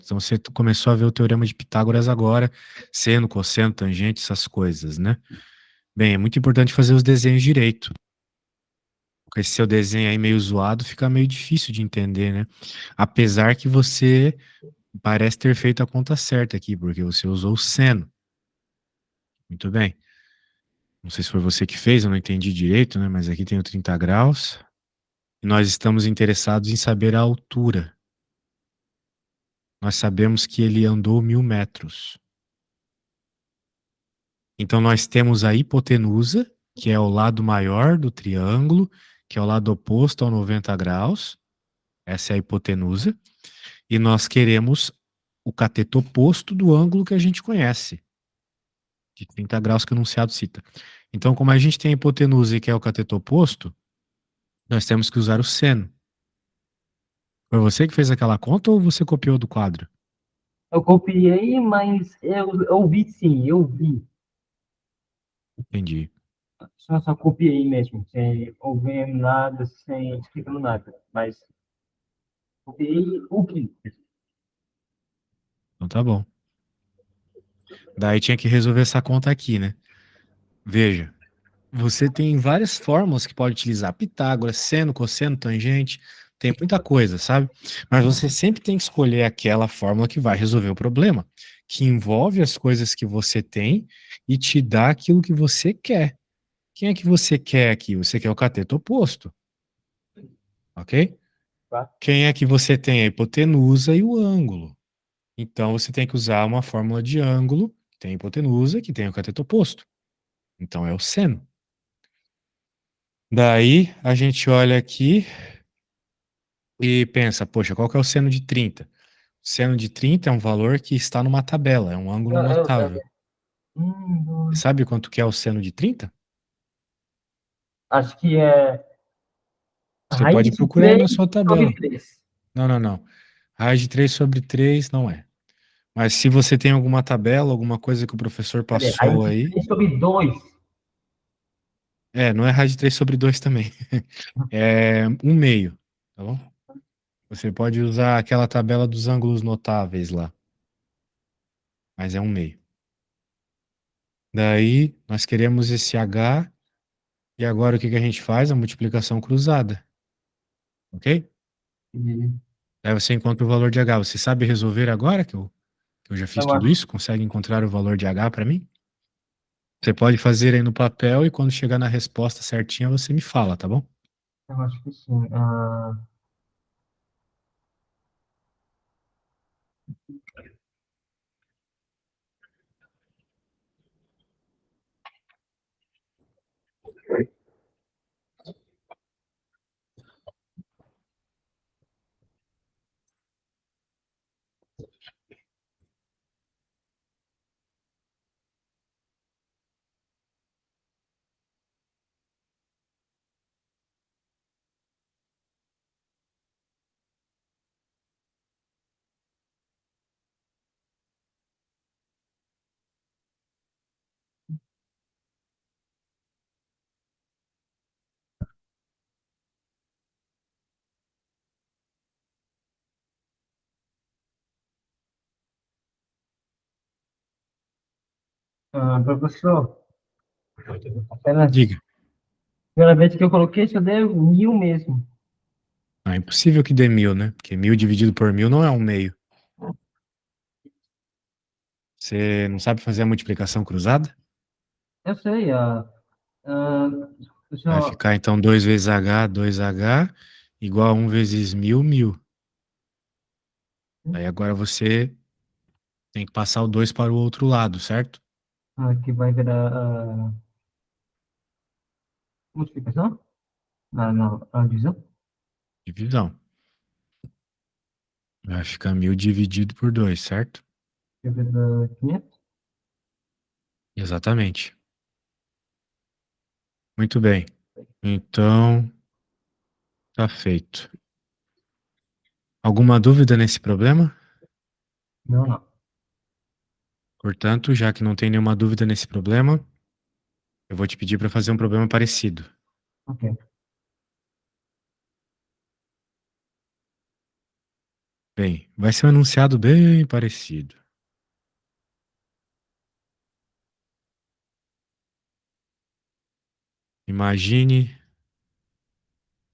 Então você começou a ver o teorema de Pitágoras agora, seno, cosseno, tangente, essas coisas, né? Bem, é muito importante fazer os desenhos direito. Porque esse seu desenho aí meio zoado fica meio difícil de entender, né? Apesar que você parece ter feito a conta certa aqui, porque você usou o seno. Muito bem. Não sei se foi você que fez, eu não entendi direito, né? Mas aqui tem o 30 graus. E nós estamos interessados em saber a altura. Nós sabemos que ele andou 1.000 metros. Então nós temos a hipotenusa, que é o lado maior do triângulo, que é o lado oposto ao 90 graus. Essa é a hipotenusa. E nós queremos o cateto oposto do ângulo que a gente conhece, de 30 graus que o enunciado cita. Então, como a gente tem a hipotenusa e que é o cateto oposto, nós temos que usar o seno. Foi você que fez aquela conta ou você copiou do quadro? Eu copiei, mas eu vi sim, eu vi. Entendi. Só copiei mesmo, sem ouvir nada, sem explicando nada. Mas copiei o que? Então tá bom. Daí tinha que resolver essa conta aqui, né? Veja, você tem várias fórmulas que pode utilizar. Pitágoras, seno, cosseno, tangente, tem muita coisa, sabe? Mas você sempre tem que escolher aquela fórmula que vai resolver o problema, que envolve as coisas que você tem e te dá aquilo que você quer. Quem é que você quer aqui? Você quer o cateto oposto, ok? Tá? Quem é que você tem? A hipotenusa e o ângulo. Então você tem que usar uma fórmula de ângulo, que tem a hipotenusa, que tem o cateto oposto. Então é o seno. Daí a gente olha aqui e pensa, poxa, qual que é o seno de 30? O seno de 30 é um valor que está numa tabela, é um ângulo notável. Você Dois. sabe quanto que é o seno de 30? Acho que é Você pode raiz de procurar aí 3 na sua sobre tabela. 3. Não, não, não. Raiz de 3 sobre 3 não é. Mas se você tem alguma tabela, alguma coisa que o professor Cadê? Raiz passou de aí, 3 sobre 2. não é raiz de 3 sobre 2 também. É um meio, tá bom? Você pode usar aquela tabela dos ângulos notáveis lá, mas é um meio. Daí nós queremos esse H, e agora o que que a gente faz? A multiplicação cruzada, ok? Aí você encontra o valor de H. Você sabe resolver agora que eu já fiz Eu tudo acho, isso? Consegue encontrar o valor de H para mim? Você pode fazer aí no papel e quando chegar na resposta certinha você me fala, tá bom? eu acho que sim. Professor, apenas Diga. primeira vez que eu coloquei, só deu 1.000 mesmo. Ah, é impossível que dê 1.000, né? Porque 1.000 dividido por 1.000 não é um meio. Você não sabe fazer a multiplicação cruzada? Eu sei, ah, Vai professor, ficar então 2 vezes H, 2H, igual a 1 vezes 1.000, 1.000. Aí agora você tem que passar o 2 para o outro lado, certo? aqui vai virar multiplicação? Não, não, a divisão? Divisão. Vai ficar 1.000 dividido por 2, certo? Aqui vai virar 500. Exatamente. Muito bem. Então, tá feito. Alguma dúvida nesse problema? Não, não. Portanto, já que não tem nenhuma dúvida nesse problema, eu vou te pedir para fazer um problema parecido. Ok. Bem, vai ser um enunciado bem parecido. Imagine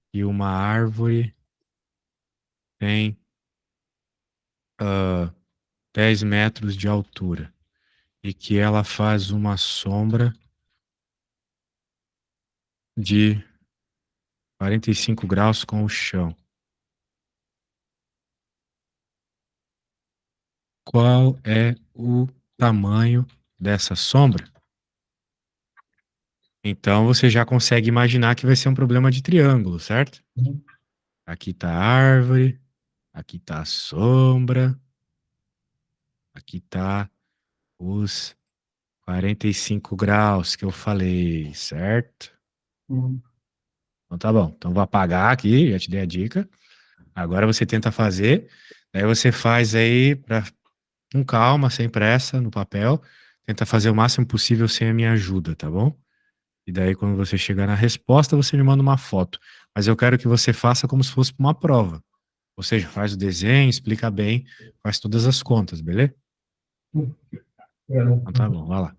que uma árvore tem 10 metros de altura e que ela faz uma sombra de 45 graus com o chão. Qual é o tamanho dessa sombra? Então você já consegue imaginar que vai ser um problema de triângulo, certo? Uhum. Aqui está a árvore, aqui está a sombra, aqui está os 45 graus que eu falei, certo? Uhum. Então tá bom. Então vou apagar aqui, já te dei a dica. Agora você tenta fazer, daí você faz aí com calma, sem pressa, no papel. Tenta fazer o máximo possível sem a minha ajuda, tá bom? E daí, quando você chegar na resposta, você me manda uma foto. Mas eu quero que você faça como se fosse uma prova. Ou seja, faz o desenho, explica bem, faz todas as contas, beleza? Então tá bom, vai lá.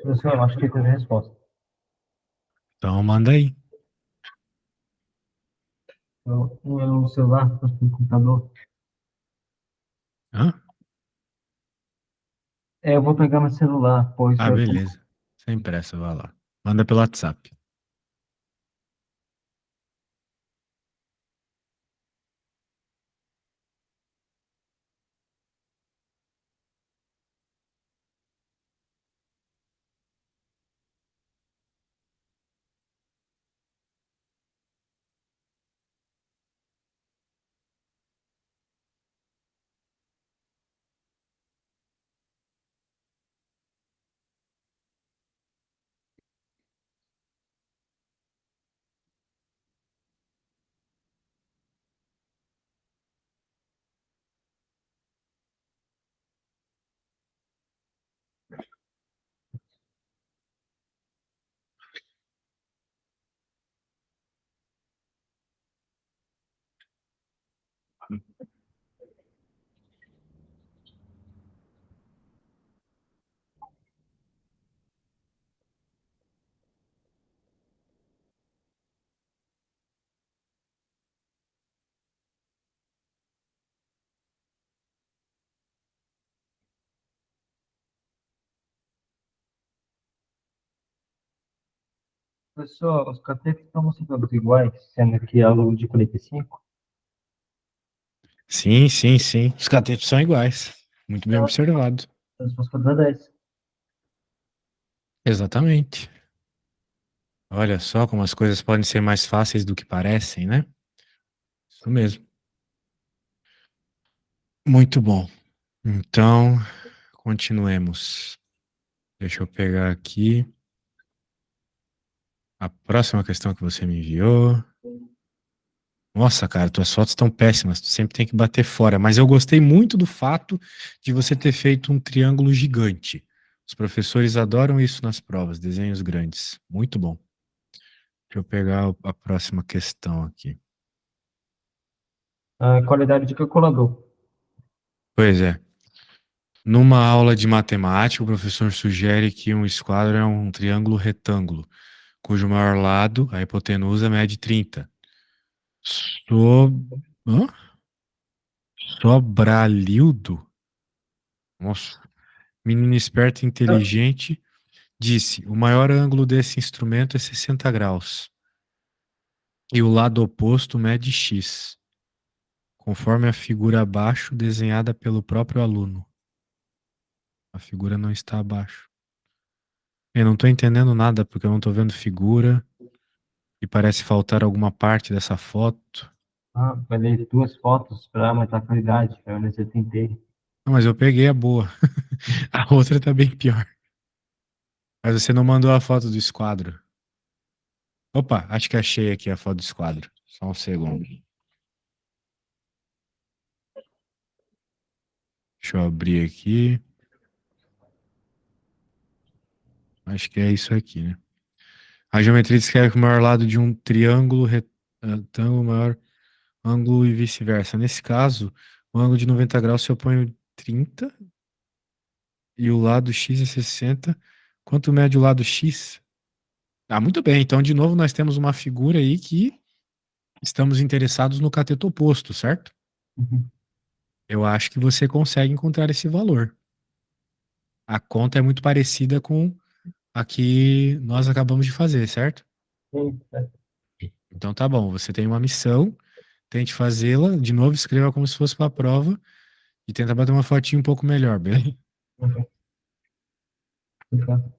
Professor, eu acho que teve a resposta. Então manda aí. Um é o celular, outro é o computador. Hã? É, eu vou pegar meu celular, pois Ah, é. beleza. Sem pressa, vai lá. Manda pelo WhatsApp. Professor, os catetos estão todos iguais, sendo que é o de 45. Sim, sim, sim. Os catetos são iguais. Muito bem Então, observado. a resposta é 10. Exatamente. Olha só como as coisas podem ser mais fáceis do que parecem, né? Isso mesmo. Muito bom. Então, continuemos. Deixa eu pegar aqui a próxima questão que você me enviou. Nossa, cara, tuas fotos estão péssimas. Tu sempre tem que bater fora. Mas eu gostei muito do fato de você ter feito um triângulo gigante. Os professores adoram isso nas provas, desenhos grandes. Muito bom. Deixa eu pegar a próxima questão aqui. A qualidade de calculador. Pois é. Numa aula de matemática, o professor sugere que um esquadro é um triângulo retângulo, cujo maior lado, a hipotenusa, mede 30. So... Hã? Sobralildo? Nossa. Menino esperto e inteligente disse: o maior ângulo desse instrumento é 60 graus e o lado oposto mede x, conforme a figura abaixo desenhada pelo próprio aluno. A figura não está abaixo. Eu não estou entendendo nada porque eu não estou vendo figura e parece faltar alguma parte dessa foto. Ah, vai ler duas fotos para aumentar a qualidade. Vai ler 70 inteiro. Não, mas eu peguei a boa. A outra tá bem pior. Mas você não mandou a foto do esquadro. Opa, acho que achei aqui a foto do esquadro. Só um segundo. Deixa eu abrir aqui. Acho que é isso aqui, né? A geometria descreve que o maior lado de um triângulo retângulo, maior ângulo e vice-versa. Nesse caso, o ângulo de 90 graus se opõe ao 30 e o lado x é 60. Quanto mede o lado x? Ah, muito bem. Então, de novo, nós temos uma figura aí que estamos interessados no cateto oposto, certo? Uhum. Eu acho que você consegue encontrar esse valor. A conta é muito parecida com a que nós acabamos de fazer, certo? Sim, é. Então tá bom, você tem uma missão, tente fazê-la, de novo escreva como se fosse para a prova e tenta bater uma fotinha um pouco melhor, beleza? Uhum. Uhum.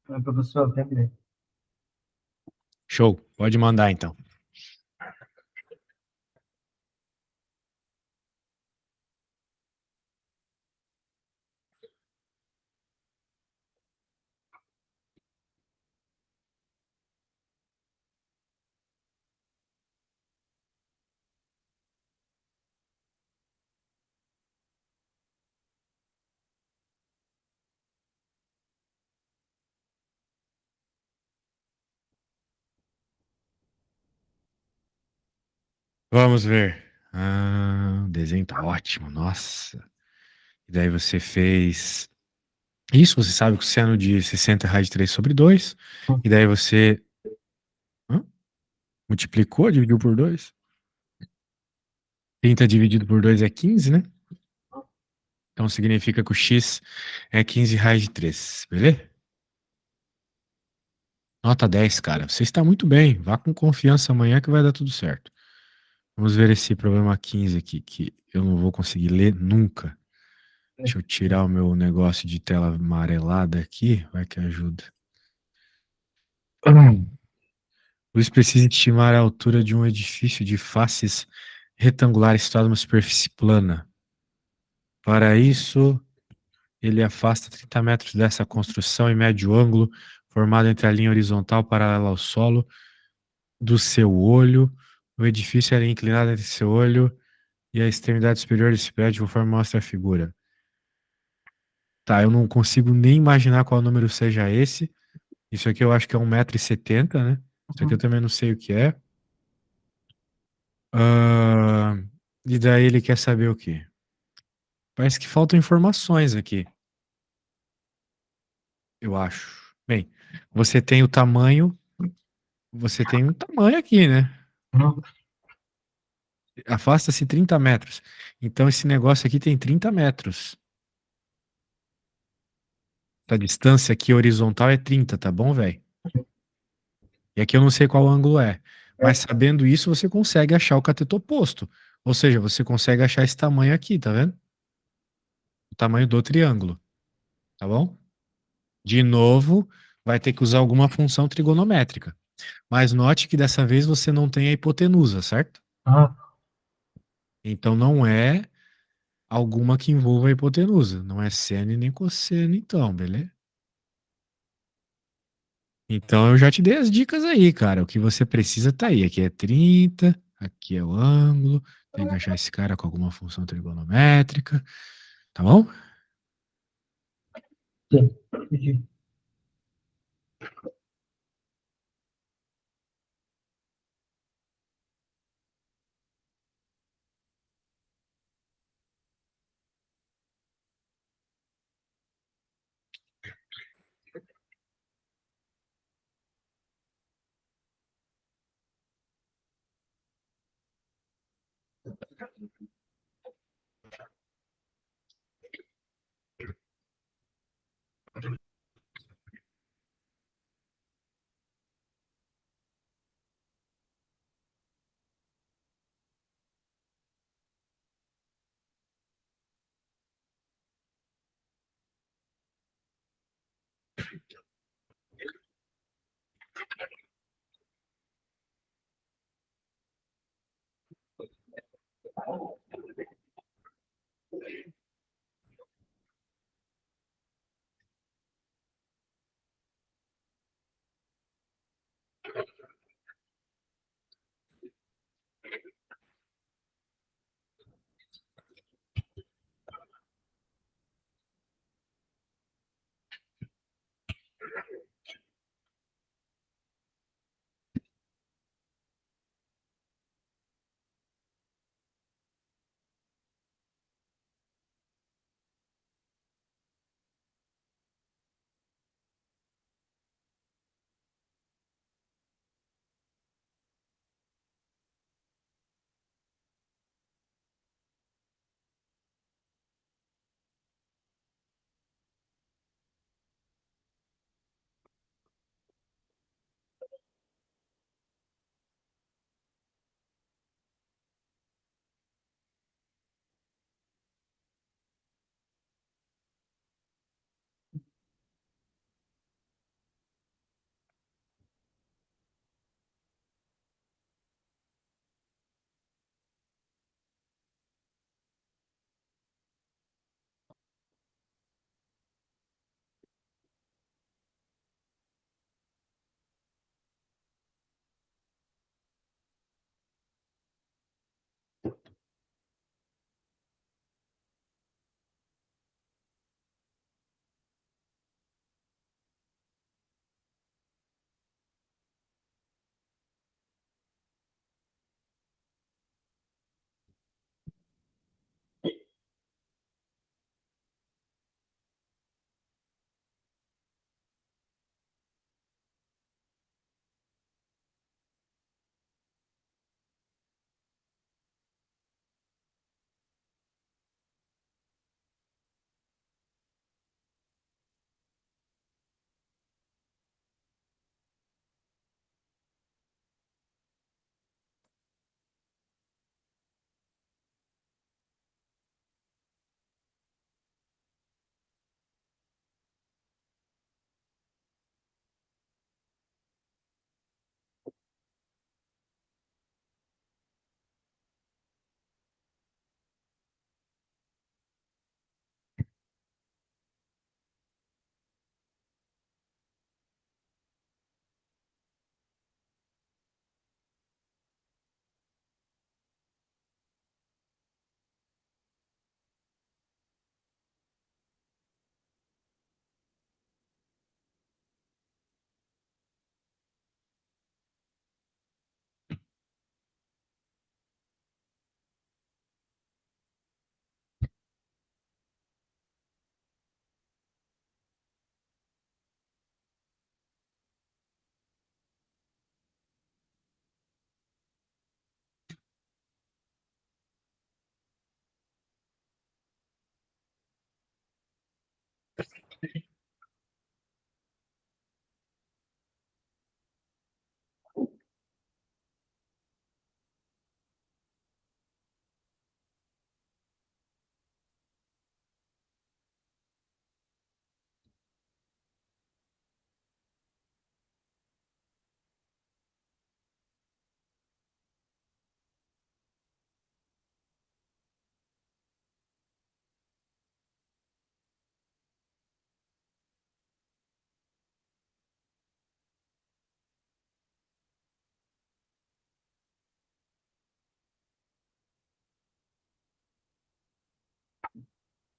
Professor, terminei. Show, pode mandar então. Vamos ver. O desenho tá ótimo, nossa. E daí você fez isso, você sabe que o seno de 60 é raiz de 3 sobre 2. E daí você hã? Multiplicou, dividiu por 2. 30 dividido por 2 é 15, né? Então significa que o x é 15 raiz de 3, beleza? Nota 10, cara. Você está muito bem. Vá com confiança amanhã que vai dar tudo certo. Vamos ver esse problema 15 aqui, que eu não vou conseguir ler nunca. Deixa eu tirar o meu negócio de tela amarelada aqui, vai que ajuda. Luiz precisa estimar a altura de um edifício de faces retangulares situado numa superfície plana. Para isso, ele afasta 30 metros dessa construção em médio ângulo, formado entre a linha horizontal paralela ao solo do seu olho. O edifício é inclinado entre seu olho e a extremidade superior desse prédio, conforme mostra a figura. Tá, eu não consigo nem imaginar qual número seja esse. Isso aqui eu acho que é 1,70 m, né? Isso aqui eu também não sei o que é. Ah, e daí ele quer saber o quê? Parece que faltam informações aqui, eu acho. Bem, você tem o tamanho, você tem um tamanho aqui, né? Afasta-se 30 metros. Então esse negócio aqui tem 30 metros. A distância aqui horizontal é 30, tá bom, velho? E aqui eu não sei qual ângulo é. Mas sabendo isso, você consegue achar o cateto oposto. Ou seja, você consegue achar esse tamanho aqui, tá vendo? O tamanho do triângulo, tá bom? De novo, vai ter que usar alguma função trigonométrica. Mas note que dessa vez você não tem a hipotenusa, certo? Ah, Então não é alguma que envolva a hipotenusa. Não é seno nem cosseno, então, beleza? Então eu já te dei as dicas aí, cara. O que você precisa tá aí. Aqui é 30, aqui é o ângulo. Tem que achar esse cara com alguma função trigonométrica, tá bom? sim. Entendi.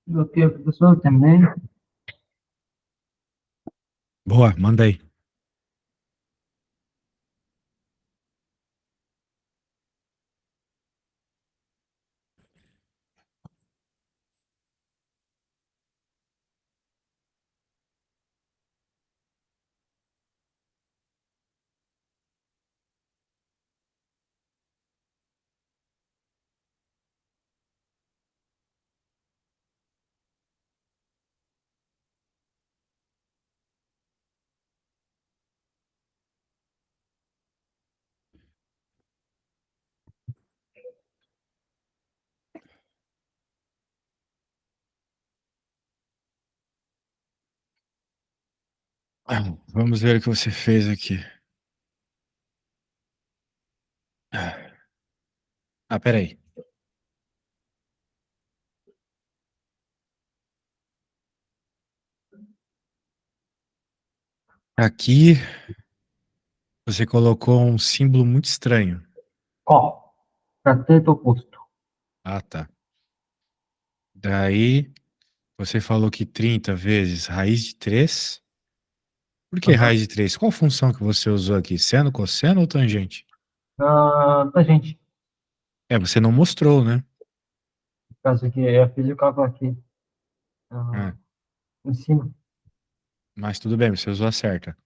Ok, professor, terminei. Boa, manda aí. Vamos ver o que você fez aqui. Peraí. Aqui você colocou um símbolo muito estranho. Qual? Cateto oposto. Ah, tá. Daí você falou que 30 vezes raiz de 3. Por que Aham. raiz de 3? Qual função que você usou aqui? Seno, cosseno ou tangente? Tá, gente. Você não mostrou, né? Caso aqui, eu fiz o cálculo aqui. Ah, Ah, em cima. mas tudo bem, você usou a certa.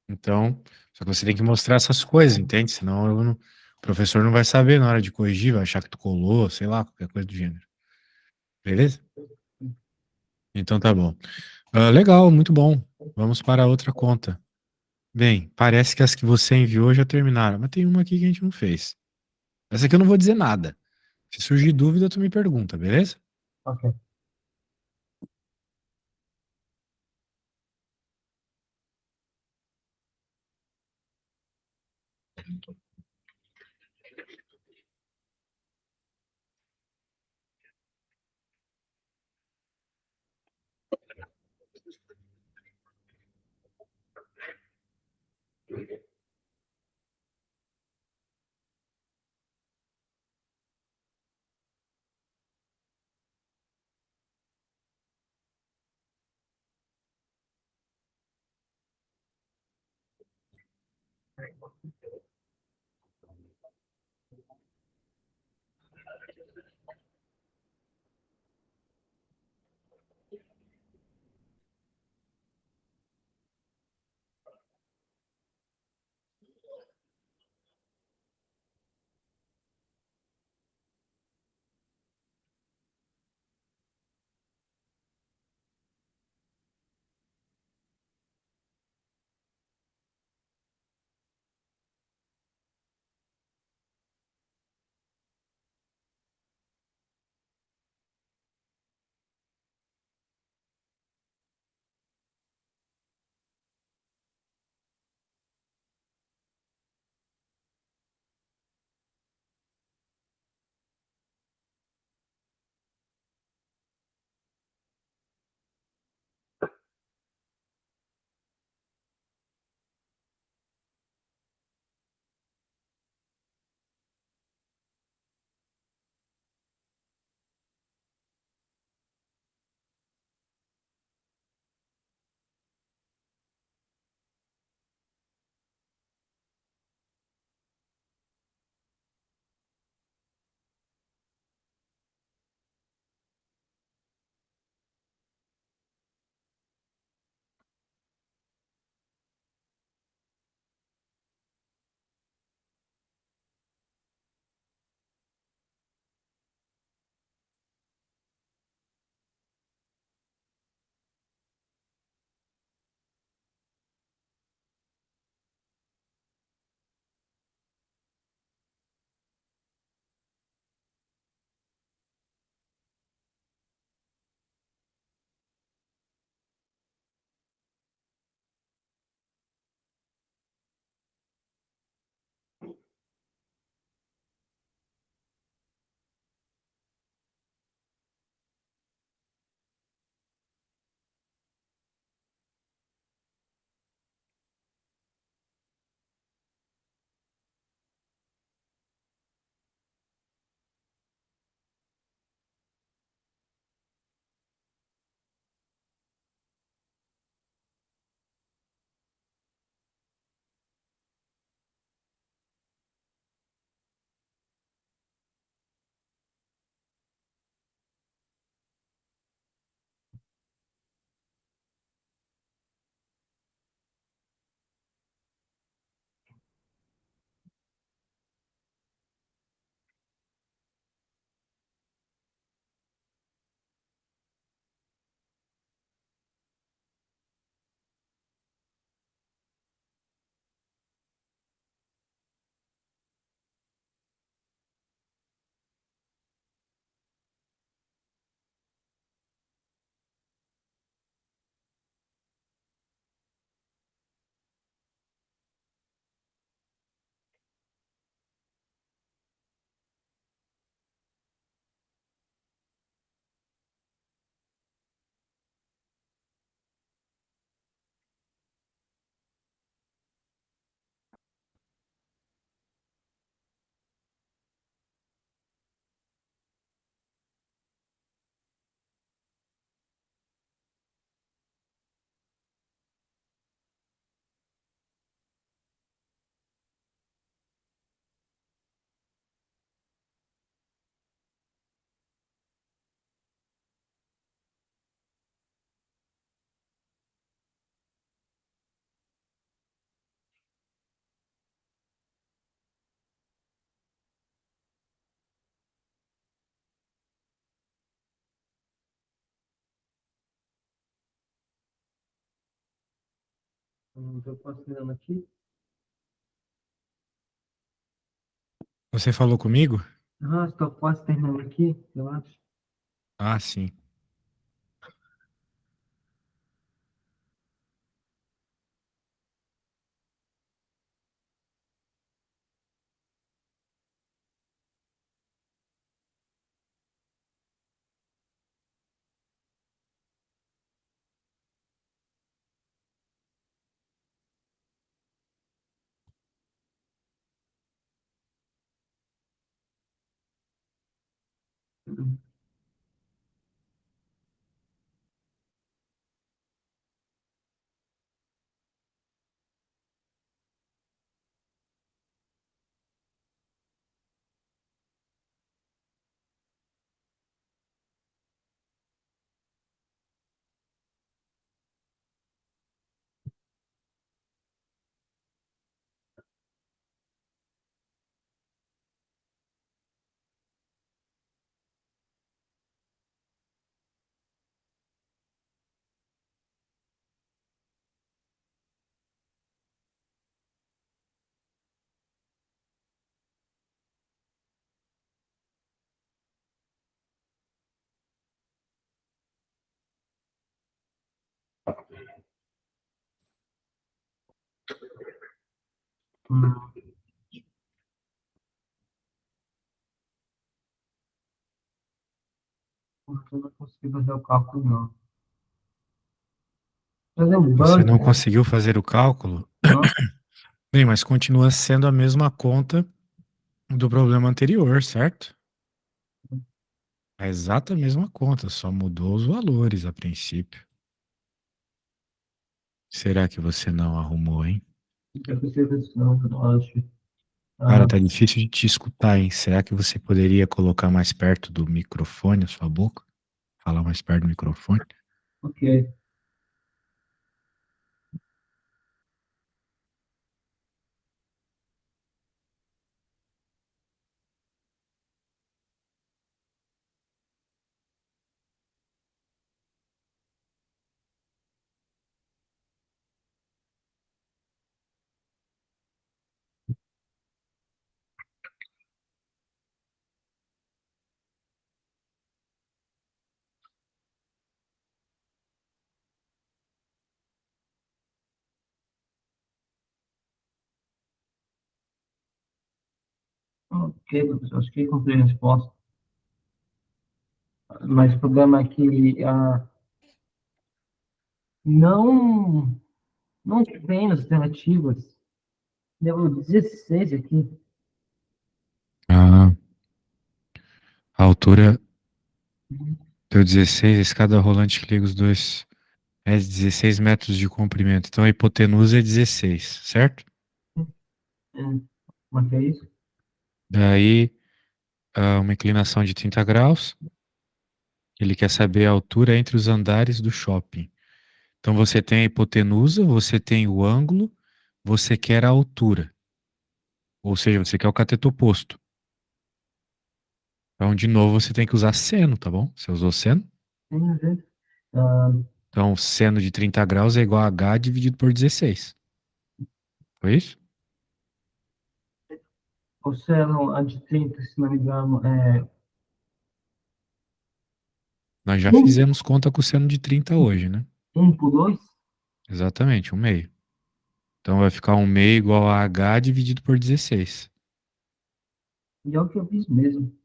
Então, só que você tem que mostrar essas coisas, entende? Senão o professor não vai saber na hora de corrigir, vai achar que tu colou, sei lá, qualquer coisa do gênero. Beleza? Então tá bom. Legal, muito bom. Vamos para a outra conta. Bem, parece que as que você enviou já terminaram, mas tem uma aqui que a gente não fez. Essa aqui eu não vou dizer nada. Se surgir dúvida, tu me pergunta, beleza? Ok. Eu posso ir aqui? Você falou comigo? Ah, estou quase terminando aqui, eu acho. Ah, sim. Hum, Porque eu não consigo fazer o cálculo, não. Fazer um Você não banco, conseguiu fazer o cálculo? não? Bem, mas continua sendo a mesma conta do problema anterior, certo? É a exata mesma conta, só mudou os valores a princípio. Será que você não arrumou, hein? Eu consigo isso, não, eu acho. Cara, Ah, tá difícil de te escutar, hein? Será que você poderia colocar mais perto do microfone a sua boca? Falar mais perto do microfone? ok. Ok, professor, acho que encontrei a resposta. Mas o problema é que não, não tem nas alternativas. Deu 16 aqui. Ah, a altura deu 16, a escada rolante que liga os dois é 16 metros de comprimento. Então a hipotenusa é 16, certo? É, mas é isso? Daí, uma inclinação de 30 graus. Ele quer saber a altura entre os andares do shopping. Então você tem a hipotenusa, você tem o ângulo, você quer a altura. Ou seja, você quer o cateto oposto. Então, de novo, você tem que usar seno, tá bom? Você usou seno? Tem a ver. Ah, Então, seno de 30 graus é igual a h dividido por 16. Foi isso? o seno a de 30, se não me engano, Nós já um, fizemos conta com o seno de 30 hoje, né? 1 por 2. Exatamente, um meio. Então vai ficar um meio igual a h dividido por 16. E é o que eu fiz mesmo.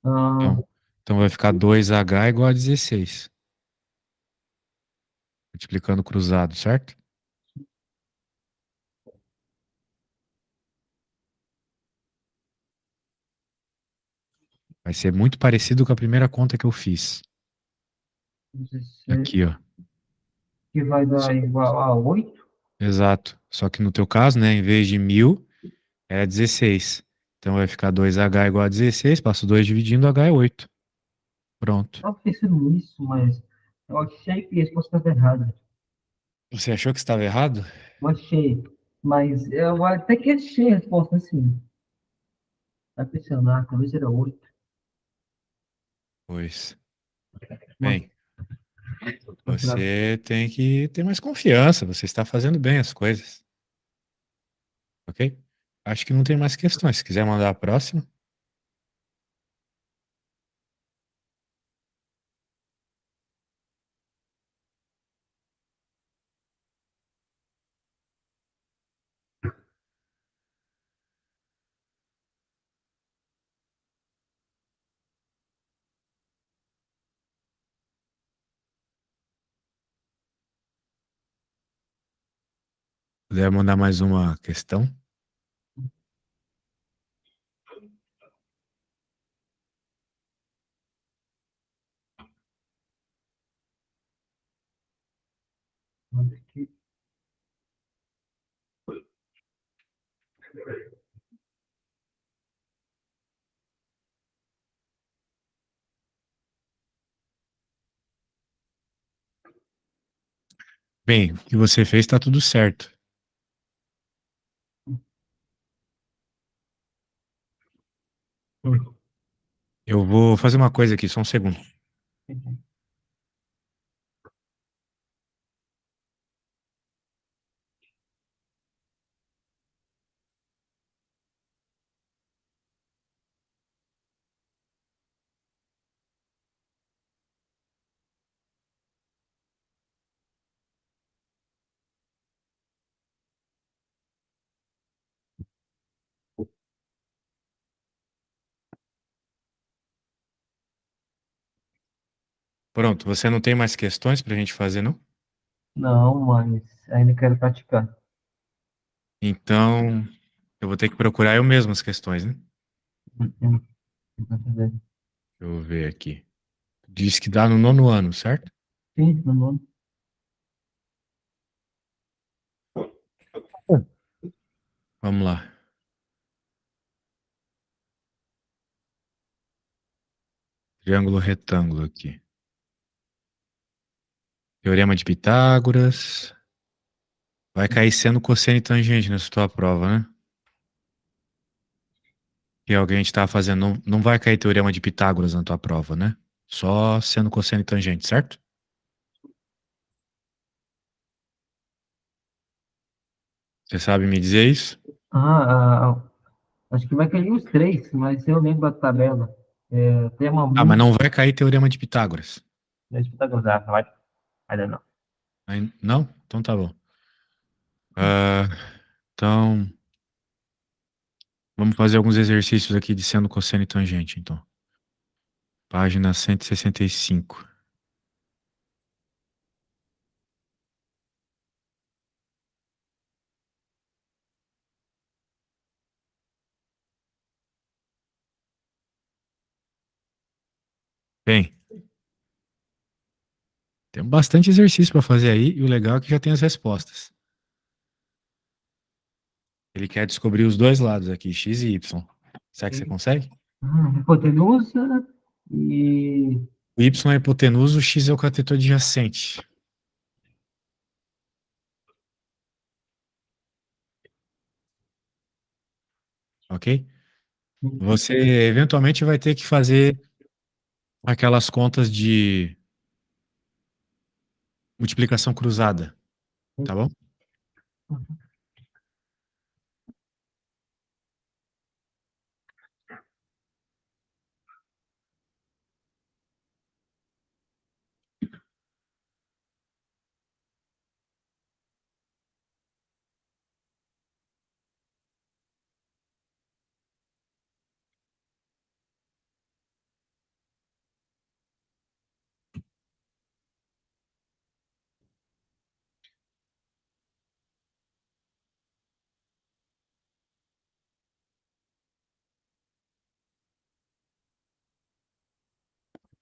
Ah, Então, então vai ficar 2h igual a 16. Multiplicando cruzado, certo? Vai ser muito parecido com a primeira conta que eu fiz. 16, Aqui, ó. que vai dar igual a 8. Exato. Só que no teu caso, né, em vez de 1000, era 16. Então vai ficar 2h igual a 16, passo 2 dividindo, h é 8. Pronto. Eu pensando nisso, mas eu achei que a resposta estava errada. Você achou que estava errado? Eu achei. Mas eu até que achei a resposta assim. Vai pensando, talvez era 8. Pois. Mas Bem, Você tem que ter mais confiança. Você está fazendo bem as coisas, ok? Acho que não tem mais questões. Se quiser mandar a próxima. Puder mandar mais uma questão. Bem, o que você fez está tudo certo. Eu vou fazer uma coisa aqui, só um segundo. Pronto, você não tem mais questões para a gente fazer, não? Não, mas ainda quero praticar. Então, eu vou ter que procurar eu mesmo as questões, né? Deixa eu ver aqui. Diz que dá no nono ano, certo? Sim, no mundo. Vamos lá. Triângulo retângulo aqui. Teorema de Pitágoras. Vai cair seno, cosseno e tangente nessa tua prova, né? Que alguém está fazendo. Não vai cair teorema de Pitágoras na tua prova, né? Só seno, cosseno e tangente, certo? Você sabe me dizer isso? Acho que vai cair os três, mas eu lembro da tabela. É, tema Ah, mas muito. não vai cair teorema de Pitágoras. Deixa eu pegar, vai. Ainda não. Não? Então tá bom. Ah, então, vamos fazer alguns exercícios aqui de seno, cosseno e tangente, então. Página 165. Bem, tem bastante exercício para fazer aí e o legal é que já tem as respostas. Ele quer descobrir os dois lados aqui, x e y. Será que você consegue? Hipotenusa e. O y é a hipotenusa, o x é o cateto adjacente, ok? Você eventualmente vai ter que fazer aquelas contas de multiplicação cruzada, tá bom?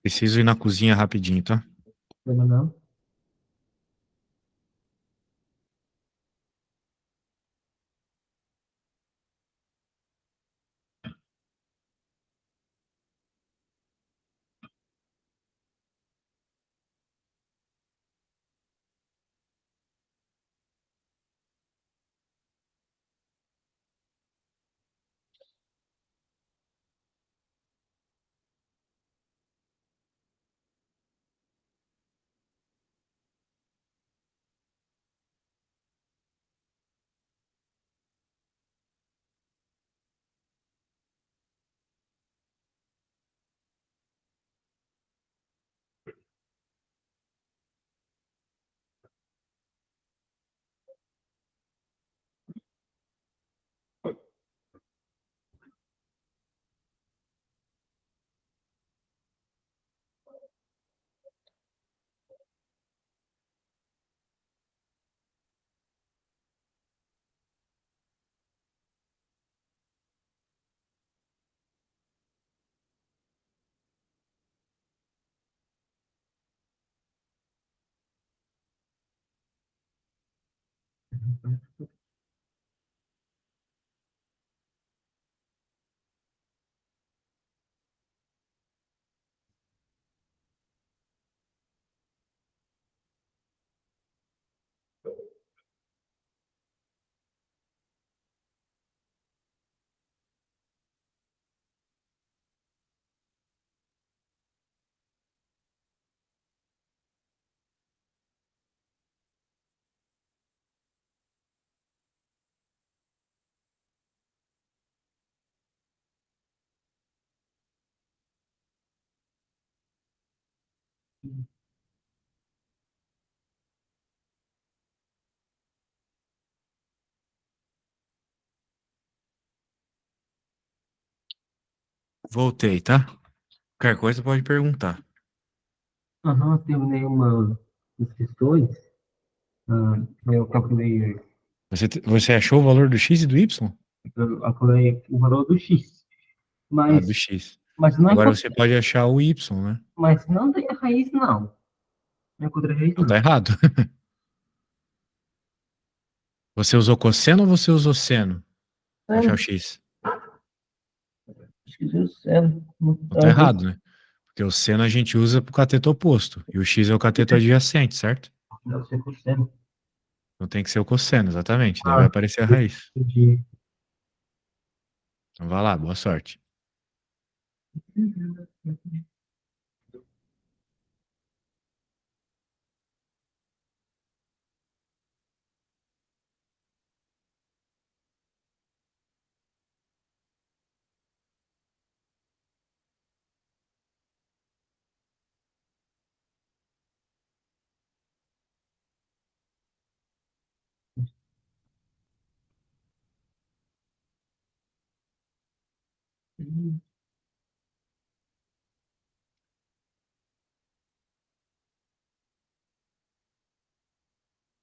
Preciso ir na cozinha rapidinho, tá? Não. Voltei, tá? Qualquer coisa pode perguntar. Aham, terminei umas questões. Eu calculei, Você achou o valor do X e do Y? eu calculei o valor do X. Ah, do Mas, X. mas não Agora você encontrei, pode achar o Y, né? mas não tem a raiz, não. Não encontrei a raiz, Não, tá não. errado. Você usou cosseno ou você usou seno para achar o É, X? acho que isso é, Não tá errado, né? Porque o seno a gente usa pro cateto oposto. E o X é o cateto adjacente, certo? deve ser por cento. Então tem que ser o cosseno, exatamente. Daí vai Ah, aparecer a raiz. entendi. Então vai lá, boa sorte.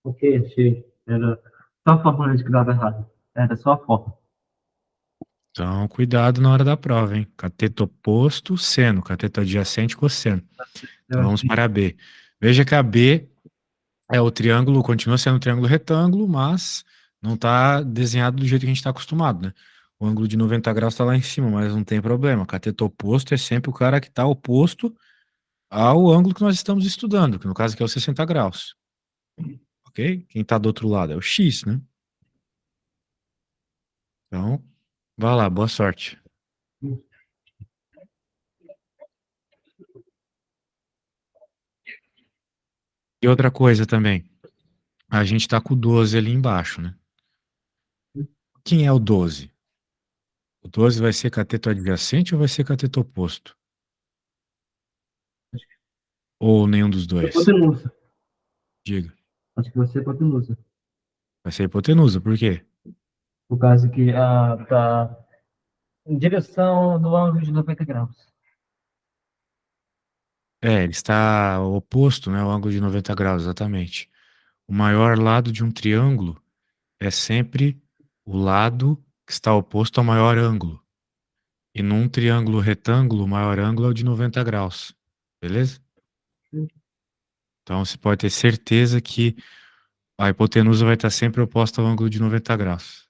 Ok, achei. Era só a fórmula que dava errado. Era só a fórmula. Então, cuidado na hora da prova, hein? Cateto oposto, seno. Cateto adjacente, cosseno. Então vamos para a B. Veja que a B é o triângulo, continua sendo um triângulo retângulo, mas não está desenhado do jeito que a gente está acostumado, né? O ângulo de 90 graus está lá em cima, mas não tem problema. Cateto oposto é sempre o cara que está oposto ao ângulo que nós estamos estudando, que no caso aqui é o 60 graus, ok? Quem está do outro lado é o X, né? Então, vai lá, boa sorte. E outra coisa também, a gente está com o 12 ali embaixo, né? Quem é o 12? O 12 vai ser cateto adjacente ou vai ser cateto oposto? Ou nenhum dos dois? Hipotenusa. Diga. Acho que você é hipotenusa. Vai ser hipotenusa, por quê? Por causa que tá em direção do ângulo de 90 graus. É, ele está oposto, né, ao ângulo de 90 graus, exatamente. O maior lado de um triângulo é sempre o lado que está oposto ao maior ângulo. E num triângulo retângulo, o maior ângulo é o de 90 graus. Beleza? Então você pode ter certeza que a hipotenusa vai estar sempre oposta ao ângulo de 90 graus.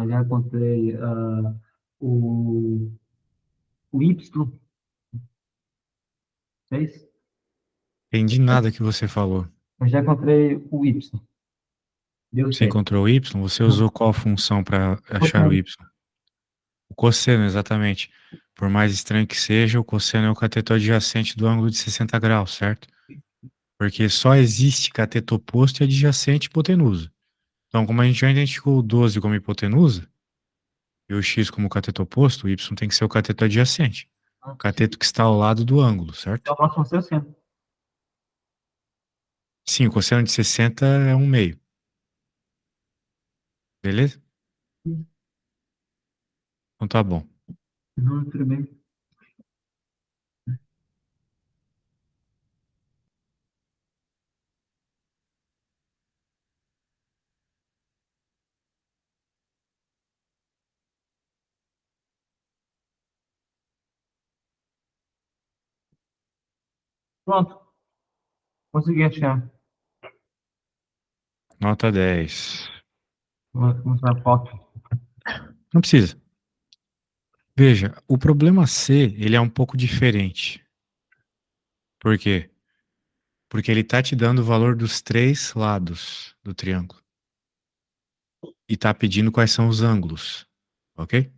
Já encontrei o, o Y, 6. Entendi nada que você falou. Eu já encontrei o Y. Deu Você certo. encontrou o Y? Você usou qual função para achar o Cosseno. Y? O cosseno, exatamente. Por mais estranho que seja, o cosseno é o cateto adjacente do ângulo de 60 graus, certo? Porque só existe cateto oposto e adjacente hipotenusa. Então, como a gente já identificou o 12 como hipotenusa e o x como cateto oposto, o y tem que ser o cateto adjacente. O cateto que está ao lado do ângulo, certo? Então, o próximo é o seu. Sim, o cosseno de 60 é um meio. Beleza? Então tá bom. Não, tudo bem. Pronto, consegui achar. Nota 10. Vou mostrar a foto. Não precisa. Veja, o problema C, ele é um pouco diferente. Por quê? Porque ele tá te dando o valor dos três lados do triângulo. E tá pedindo quais são os ângulos. Ok?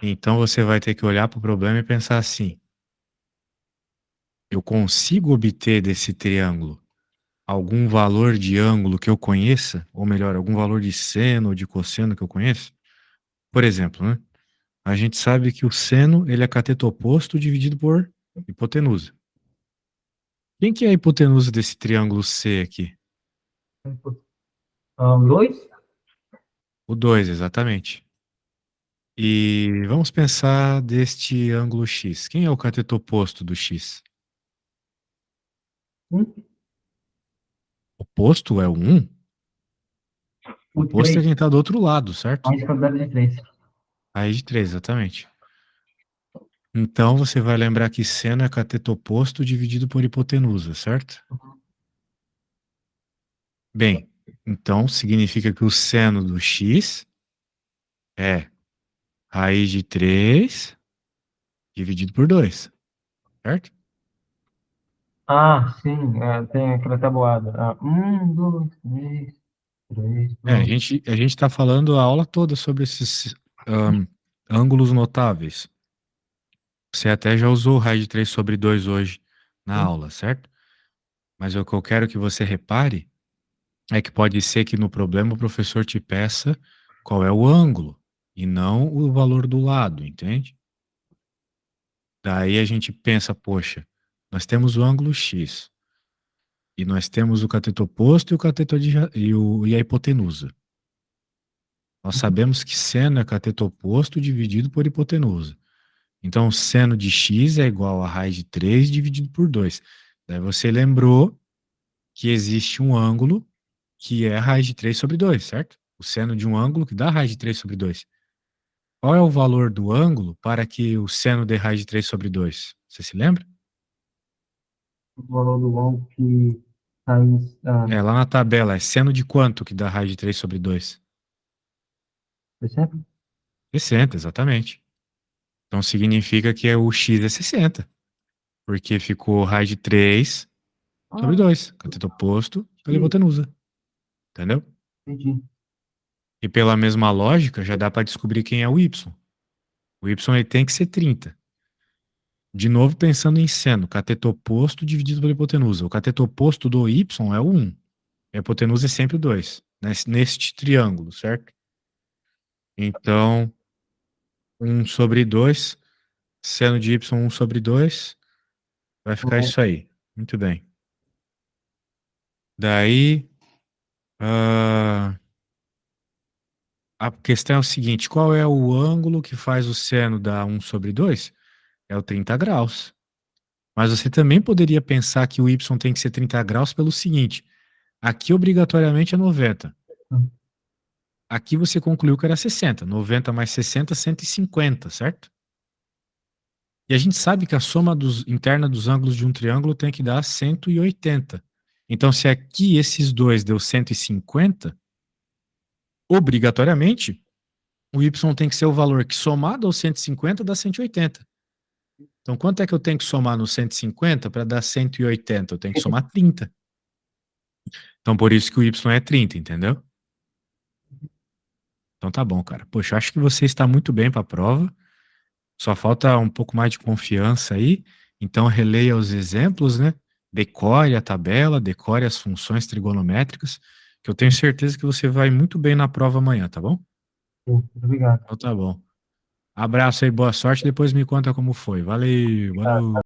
Então você vai ter que olhar para o problema e pensar assim: eu consigo obter desse triângulo algum valor de ângulo que eu conheça? Ou melhor, algum valor de seno ou de cosseno que eu conheço? Por exemplo, né? A gente sabe que o seno ele é cateto oposto dividido por hipotenusa. Quem que é a hipotenusa desse triângulo C aqui? Dois? O 2, exatamente. E vamos pensar deste ângulo X. Quem é o cateto oposto do X? Um. Oposto é o 1? O O oposto é 3. quem está do outro lado, certo? Mais quadrado de 3. Raiz de 3, exatamente. Então você vai lembrar que seno é cateto oposto dividido por hipotenusa, certo? Bem, então significa que o seno do X é raiz de 3 dividido por 2, certo? Sim, tem aquela tabuada. 1, 2, 3, É, a 4. gente, a gente está falando a aula toda sobre esses ahn, ângulos notáveis. Você até já usou raiz de 3 sobre 2 hoje na aula, certo? Mas o que eu quero que você repare é que pode ser que no problema o professor te peça qual é o ângulo e não o valor do lado, entende? Daí a gente pensa, poxa, nós temos o ângulo X e nós temos o cateto oposto e o e a hipotenusa. Nós sabemos que seno é cateto oposto dividido por hipotenusa. Então, seno de x é igual a raiz de 3 dividido por 2. Daí você lembrou que existe um ângulo que é a raiz de 3 sobre 2, certo? O seno de um ângulo que dá raiz de 3 sobre 2. Qual é o valor do ângulo para que o seno dê raiz de 3 sobre 2? Você se lembra? O valor do ângulo que faz É, lá na tabela, é seno de quanto que dá raiz de 3 sobre 2? percebe? 60, exatamente. Então significa que o x é 60, porque ficou raiz de 3 sobre Ah, 2, cateto oposto pela que hipotenusa, entendeu? entendi. E pela mesma lógica, já dá para descobrir quem é o y. O y ele tem que ser 30. De novo, pensando em seno, cateto oposto dividido pela hipotenusa. O cateto oposto do y é o 1. A hipotenusa é sempre o 2, neste triângulo, certo? Então, 1 sobre 2, seno de y 1 sobre 2, vai ficar Ah, isso aí. Muito bem. Daí, ah, a questão é o seguinte: qual é o ângulo que faz o seno dar 1 sobre 2? É o 30 graus. Mas você também poderia pensar que o y tem que ser 30 graus pelo seguinte: aqui obrigatoriamente é 90. Aqui você concluiu que era 60. 90 mais 60, 150, certo? E a gente sabe que a soma interna dos ângulos de um triângulo tem que dar 180. Então, se aqui esses dois deu 150, obrigatoriamente, o y tem que ser o valor que somado ao 150 dá 180. Então, quanto é que eu tenho que somar no 150 para dar 180? Eu tenho que somar 30. Então, por isso que o y é 30, entendeu? Então tá bom, cara. Poxa, acho que você está muito bem para a prova. Só falta um pouco mais de confiança aí. Então, releia os exemplos, né? Decore a tabela, decore as funções trigonométricas, que eu tenho certeza que você vai muito bem na prova amanhã, tá bom? Muito obrigado. Então tá bom. Abraço aí, boa sorte. Depois me conta como foi. Valeu, boa noite.